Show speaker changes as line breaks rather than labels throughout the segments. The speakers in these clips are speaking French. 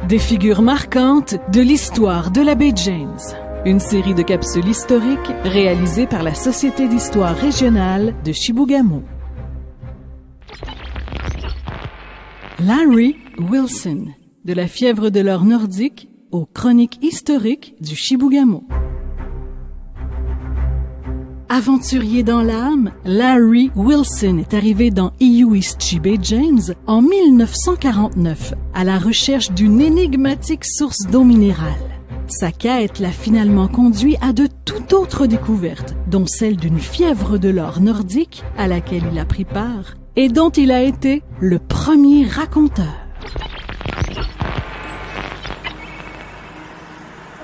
Des figures marquantes de l'histoire de la baie James. Une série de capsules historiques réalisées par la Société d'histoire régionale de Chibougamau. Larry Wilson, de la fièvre de l'or nordique aux chroniques historiques du Chibougamau. Aventurier dans l'âme, Larry Wilson est arrivé dans Iuichi Bay James en 1949 à la recherche d'une énigmatique source d'eau minérale. Sa quête l'a finalement conduit à de toutes autres découvertes, dont celle d'une fièvre de l'or nordique à laquelle il a pris part et dont il a été le premier raconteur.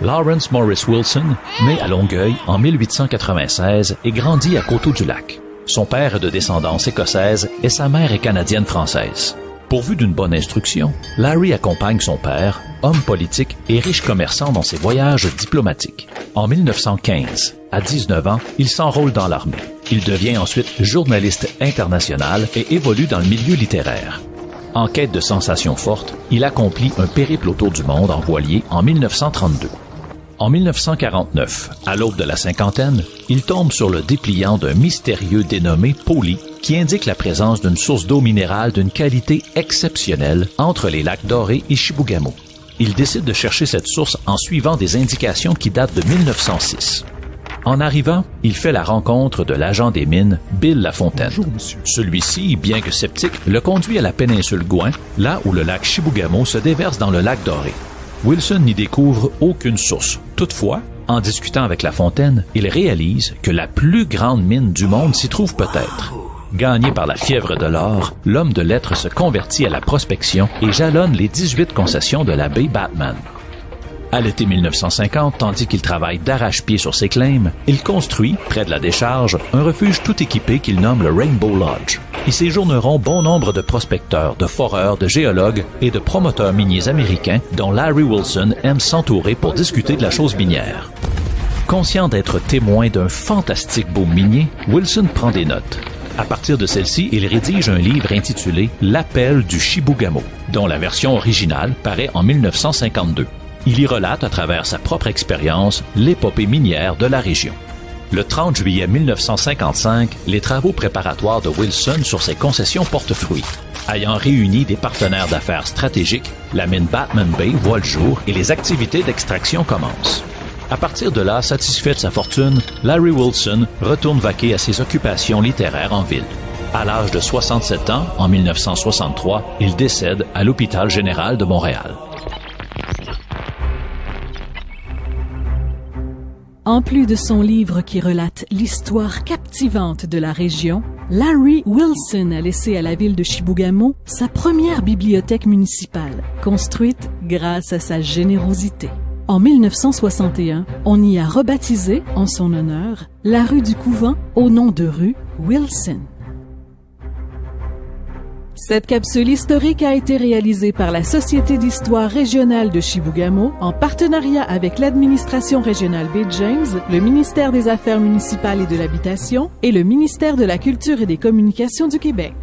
Lawrence Morris Wilson, né à Longueuil en 1896 et grandit à Coteau-du-Lac. Son père est de descendance écossaise et sa mère est canadienne-française. Pourvu d'une bonne instruction, Larry accompagne son père, homme politique et riche commerçant dans ses voyages diplomatiques. En 1915, à 19 ans, il s'enrôle dans l'armée. Il devient ensuite journaliste international et évolue dans le milieu littéraire. En quête de sensations fortes, il accomplit un périple autour du monde en voilier en 1932. En 1949, à l'aube de la cinquantaine, il tombe sur le dépliant d'un mystérieux dénommé Poli qui indique la présence d'une source d'eau minérale d'une qualité exceptionnelle entre les lacs Doré et Chibougamau. Il décide de chercher cette source en suivant des indications qui datent de 1906. En arrivant, il fait la rencontre de l'agent des mines, Bill Lafontaine.
Bonjour, monsieur.
Celui-ci, bien que sceptique, le conduit à la péninsule Gouin, là où le lac Chibougamau se déverse dans le lac Doré. Wilson n'y découvre aucune source. Toutefois, en discutant avec Lafontaine, il réalise que la plus grande mine du monde s'y trouve peut-être. Gagné par la fièvre de l'or, l'homme de lettres se convertit à la prospection et jalonne les 18 concessions de la baie Batman. À l'été 1950, tandis qu'il travaille d'arrache-pied sur ses claims, il construit, près de la décharge, un refuge tout équipé qu'il nomme le Rainbow Lodge. Y séjourneront bon nombre de prospecteurs, de foreurs, de géologues et de promoteurs miniers américains dont Larry Wilson aime s'entourer pour discuter de la chose minière. Conscient d'être témoin d'un fantastique boom minier, Wilson prend des notes. À partir de celle-ci, il rédige un livre intitulé « L'appel du Chibougamau », dont la version originale paraît en 1952. Il y relate à travers sa propre expérience l'épopée minière de la région. Le 30 juillet 1955, les travaux préparatoires de Wilson sur ses concessions portent fruit. Ayant réuni des partenaires d'affaires stratégiques, la mine Batman Bay voit le jour et les activités d'extraction commencent. À partir de là, satisfait de sa fortune, Larry Wilson retourne vaquer à ses occupations littéraires en ville. À l'âge de 67 ans, en 1963, il décède à l'Hôpital général de Montréal.
En plus de son livre qui relate l'histoire captivante de la région, Larry Wilson a laissé à la ville de Chibougamau sa première bibliothèque municipale, construite grâce à sa générosité. En 1961, on y a rebaptisé, en son honneur, la rue du Couvent au nom de rue Wilson. Cette capsule historique a été réalisée par la Société d'histoire régionale de Chibougamau en partenariat avec l'administration régionale Baie James, le ministère des Affaires municipales et de l'Habitation et le ministère de la Culture et des Communications du Québec.